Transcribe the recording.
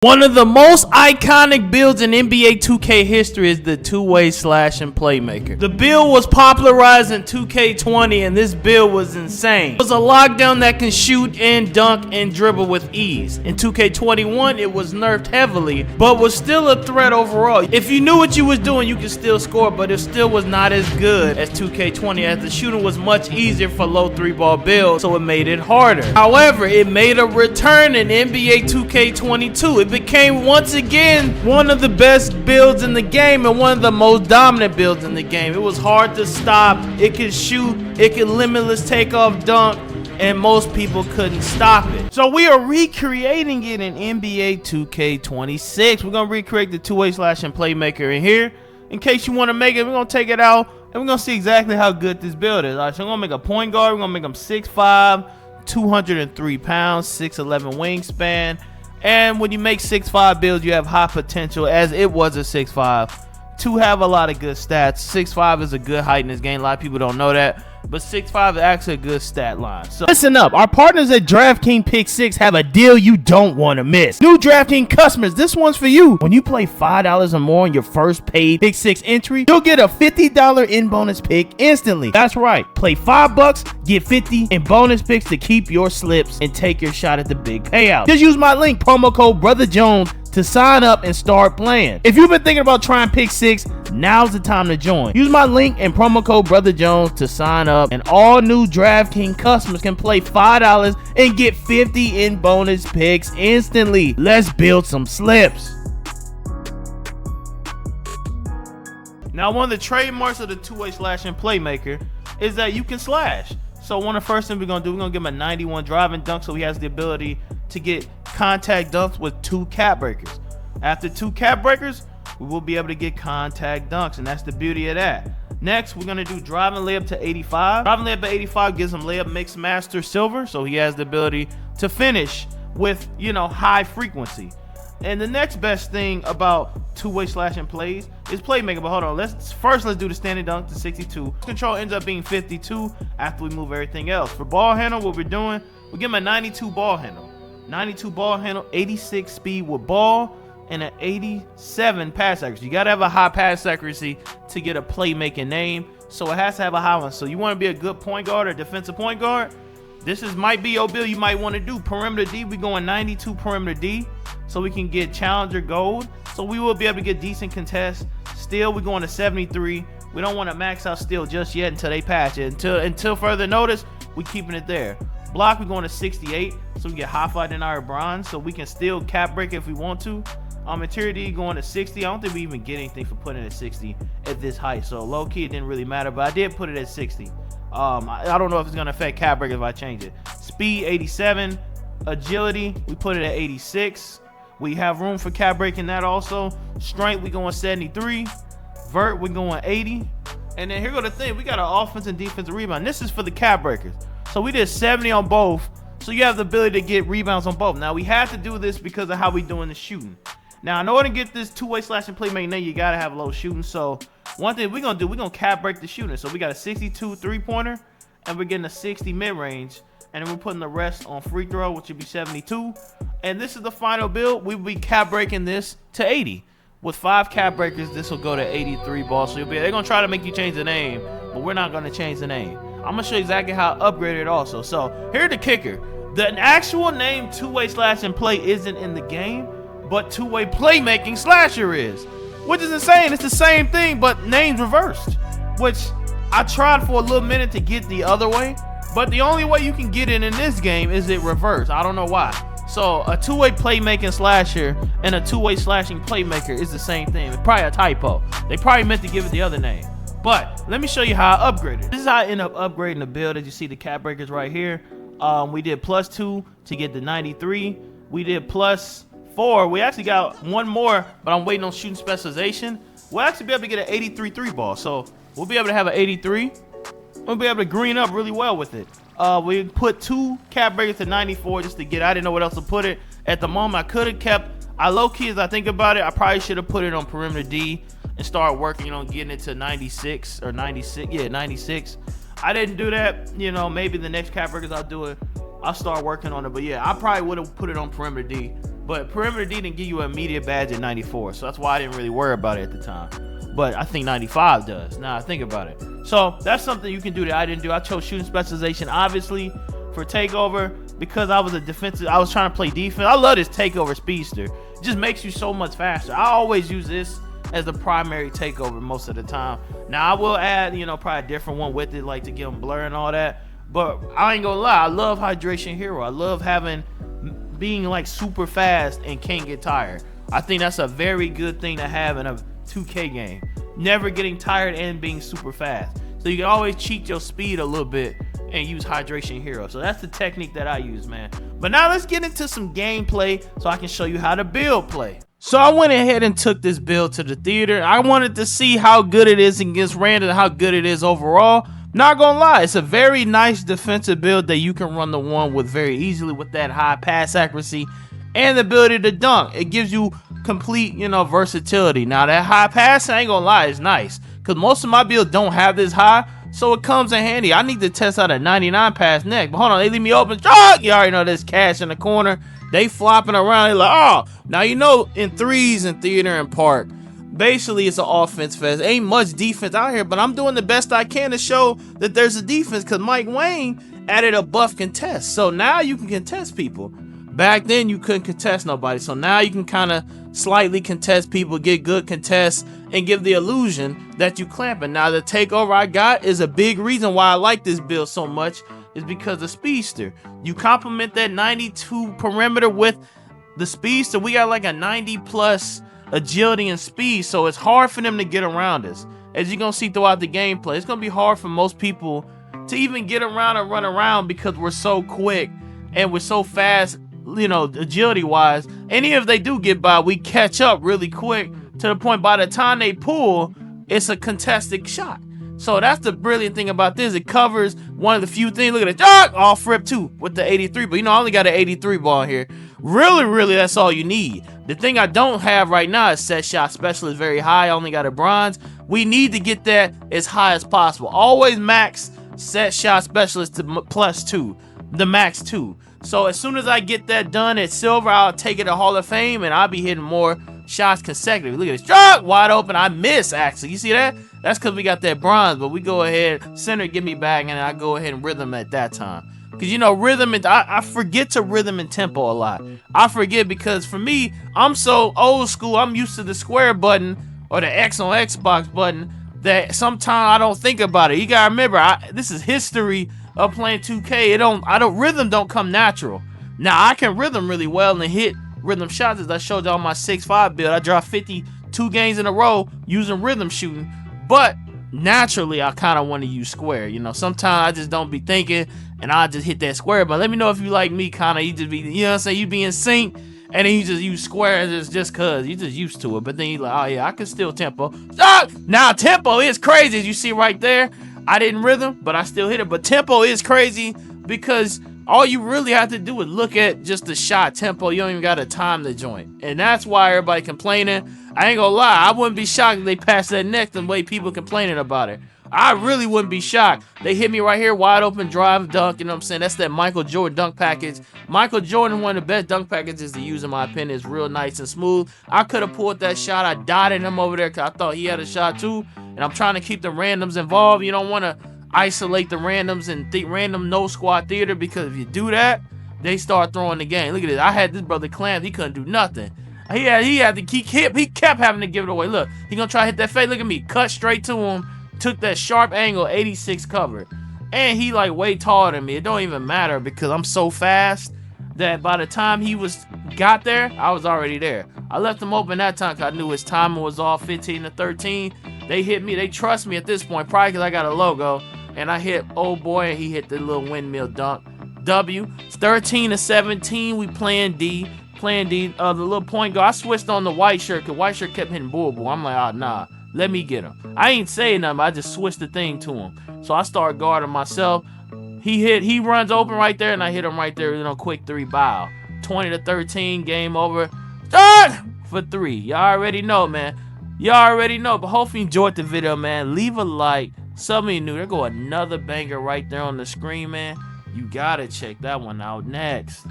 One of the most iconic builds in NBA 2K history is the two-way slash and playmaker. The build was popularized in 2K20 and this build was insane. It was a lockdown that can shoot and dunk and dribble with ease. In 2K21 it was nerfed heavily, but was still a threat overall. If you knew what you was doing, you could still score, but it still was not as good as 2K20 as the shooting was much easier for low 3-ball builds, so it made it harder. However, it made a return in NBA 2K22. It became once again one of the best builds in the game and one of the most dominant builds in the game. It was hard to stop, it could shoot, it could limitless takeoff dunk, and most people couldn't stop it. So we are recreating it in NBA 2K26. We're gonna recreate the two-way slash and playmaker in here. In case you want to make it, we're gonna take it out and we're gonna see exactly how good this build is. All right, so I'm gonna make a point guard. We're gonna make him 6'5", 203 pounds, 6'11" wingspan. And when you make 6'5" builds, you have high potential, as it was a 6'5", to have a lot of good stats. 6'5" is a good height in this game. A lot of people don't know that, but 6'5" is actually a good stat line. So listen up, our partners at DraftKings Pick 6 have a deal you don't want to miss. New DraftKings customers, this one's for you. When you play $5 or more on your first paid Pick 6 entry, you'll get a $50 in bonus pick instantly. That's right, play $5, get 50 in bonus picks to keep your slips and take your shot at the big payout. Just use my link, promo code Brother Jones, to sign up and start playing. If you've been thinking about trying Pick 6, now's the time to join. Use my link and promo code Brother Jones to sign up, and all new DraftKings customers can play $5 and get 50 in bonus picks instantly. Let's build some slips. Now, one of the trademarks of the two-way slash and playmaker is that you can slash. So one of the first things we're gonna do, we're gonna give him a 91 driving dunk, so he has the ability to get contact dunks with 2 cap breakers. After 2 cap breakers, we will be able to get contact dunks, and that's the beauty of that. Next, we're gonna do driving layup to 85. Driving layup at 85 gives him layup mix master silver, so he has the ability to finish with, you know, high frequency. And the next best thing about two-way slash and plays is playmaker. But hold on, let's do the standing dunk to 62. Control ends up being 52 after we move everything else. For ball handle, what we're doing, we give him a 92 ball handle. 92 ball handle, 86 speed with ball, and an 87 pass accuracy. You gotta have a high pass accuracy to get a playmaking name, so it has to have a high one. So you want to be a good point guard or defensive point guard, might be your build you might want to do. Perimeter D, we going 92 perimeter D, so we can get challenger gold, so we will be able to get decent contests. Steal, we're going to 73. We don't want to max out steal just yet until they patch it. Until further notice, we keeping it there. Block, we're going to 68, so we get high fight in our bronze, so we can still cap break if we want to. Interior D going to 60. I don't think we even get anything for putting it at 60 at this height, so low key it didn't really matter, but I did put it at 60. I don't know if it's gonna affect cap break if I change it. Speed 87, agility we put it at 86. We have room for cap breaking that also. Strength we going 73. Vert we going 80. And then here go the thing, we got an offense and defensive rebound. This is for the cap breakers, so we did 70 on both, so you have the ability to get rebounds on both. Now we had to do this because of how we doing the shooting. Now in order to get this two-way slash and playmaking, then you gotta have low shooting. So one thing we're gonna do, we're gonna cap break the shooting. So we got a 62 3-pointer and we're getting a 60 mid-range, and then we're putting the rest on free throw, which would be 72. And this is the final build. We will be cap breaking this to 80. With 5 cap breakers, this will go to 83 ball. So they're gonna try to make you change the name, but we're not gonna change the name. I'm gonna show you exactly how I upgraded it also. So here's the kicker. The actual name two-way slash and play isn't in the game, but two-way playmaking slasher is, which is insane. It's the same thing, but names reversed, which I tried for a little minute to get the other way, but the only way you can get it in this game is it reversed. I don't know why. So a two-way playmaking slasher and a two-way slashing playmaker is the same thing. It's probably a typo. They probably meant to give it the other name. But let me show you how I upgraded. This is how I end up upgrading the build. As you see the cap breakers right here. We did +2 to get the 93. We did +4. We actually got one more, but I'm waiting on shooting specialization. We'll actually be able to get an 83 3-ball. So we'll be able to have an 83. We'll be able to green up really well with it. We put 2 cap breakers to 94 just to get, I didn't know what else to put it. At the moment, I could have kept, low-key as I think about it, I probably should have put it on perimeter D and start working on getting it to 96 or 96. Yeah, 96. I didn't do that. You know, maybe the next cap breakers I'll do it. I'll start working on it. But yeah, I probably would have put it on perimeter D. But perimeter D didn't give you an immediate badge at 94, so that's why I didn't really worry about it at the time. But I think 95 does. Now I think about it. So that's something you can do that I didn't do. I chose shooting specialization, obviously, for takeover because I was a defensive. I was trying to play defense. I love this takeover speedster. It just makes you so much faster. I always use this as the primary takeover most of the time. Now I will add, you know, probably a different one with it, like to give them blur and all that. But I ain't gonna lie, I love hydration hero. I love being like super fast and can't get tired. I think that's a very good thing to have in a 2K game. Never getting tired and being super fast. So you can always cheat your speed a little bit and use hydration hero. So that's the technique that I use, man. But now let's get into some gameplay so I can show you how to build play. So I went ahead and took this build to the theater. I wanted to see how good it is against random, how good it is overall. Not gonna lie, it's a very nice defensive build that you can run the one with very easily with that high pass accuracy and the ability to dunk. It gives you complete, you know, versatility. Now that high pass, I ain't gonna lie, is nice because most of my builds don't have this high, so it comes in handy. I need to test out a 99 pass next, but hold on, they leave me open. Oh, you already know there's cash in the corner. They flopping around. They like, oh, now you know in threes and theater and park, basically it's an offense fest. Ain't much defense out here, but I'm doing the best I can to show that there's a defense because Mike Wayne added a buff contest. So now you can contest people. Back then you couldn't contest nobody. So now you can kind of slightly contest people, get good contests, and give the illusion that you clamping. Now the takeover I got is a big reason why I like this build so much is because of speedster. You complement that 92 perimeter with the speedster. We got like a 90 plus agility and speed, so it's hard for them to get around us. As you're gonna see throughout the gameplay, it's gonna be hard for most people to even get around and run around because we're so quick and we're so fast, you know, agility wise. And even if they do get by, we catch up really quick to the point by the time they pull, it's a contested shot. So that's the brilliant thing about this. It covers one of the few things. Look at it, off rip too with the 83. But you know, I only got an 83 ball here. Really, that's all you need. The thing I don't have right now is set shot specialist very high. I only got a bronze. We need to get that as high as possible. Always max set shot specialist to +2, the max 2. So as soon as I get that done at silver, I'll take it to Hall of Fame and I'll be hitting more shots consecutively. Look at this, wide open. I miss actually. You see that? That's because we got that bronze, but we go ahead, center, give me back, and I go ahead and rhythm at that time. Because, you know, rhythm, and I forget to rhythm and tempo a lot. I forget because for me, I'm so old school. I'm used to the square button or the X on Xbox button that sometimes I don't think about it. You got to remember, this is history of playing 2K. Rhythm don't come natural. Now, I can rhythm really well and hit rhythm shots. As I showed y'all my 6'5" build, I dropped 52 games in a row using rhythm shooting. But naturally, I kind of want to use square. You know, sometimes I just don't be thinking and I just hit that square. But let me know if you like me, kind of. You just be, you know what I'm saying? You be in sync and then you just use square just cause you just used to it. But then you like, oh yeah, I can still tempo. Now tempo is crazy, as you see right there. I didn't rhythm, but I still hit it. But tempo is crazy because all you really have to do is look at just the shot tempo. You don't even got to time the joint. And that's why everybody complaining. I ain't gonna lie, I wouldn't be shocked if they passed that next the way people complaining about it. I really wouldn't be shocked. They hit me right here, wide open drive dunk, you know what I'm saying? That's that Michael Jordan dunk package. Michael Jordan, one of the best dunk packages to use in my opinion. It's real nice and smooth. I could have pulled that shot. I dotted him over there because I thought he had a shot too. And I'm trying to keep the randoms involved. You don't want to isolate the randoms and random no squad theater, because if you do that, they start throwing the game. Look at this. I had this brother clamped. He couldn't do nothing. He had to keep he kept having to give it away. Look, he gonna try to hit that fade. Look at me, cut straight to him, took that sharp angle, 86 covered, and he like way taller than me. It don't even matter because I'm so fast that by the time he got there, I was already there. I left him open that time because I knew his timing was off, 15 to 13. They hit me. They trust me at this point, probably because I got a logo, and I hit old boy, and he hit the little windmill dunk. W. It's 13 to 17. We playing D. The little point guard. I switched on the white shirt because white shirt kept hitting bull. I'm like, oh, nah, let me get him. I ain't saying nothing. I just switched the thing to him. So I start guarding myself. He runs open right there, and I hit him right there. You know, quick 3 bow. 20 to 13. Game over. For 3. Y'all already know, man. Y'all already know. But hopefully you enjoyed the video, man. Leave a like. Some of you new. There go another banger right there on the screen, man. You gotta check that one out next.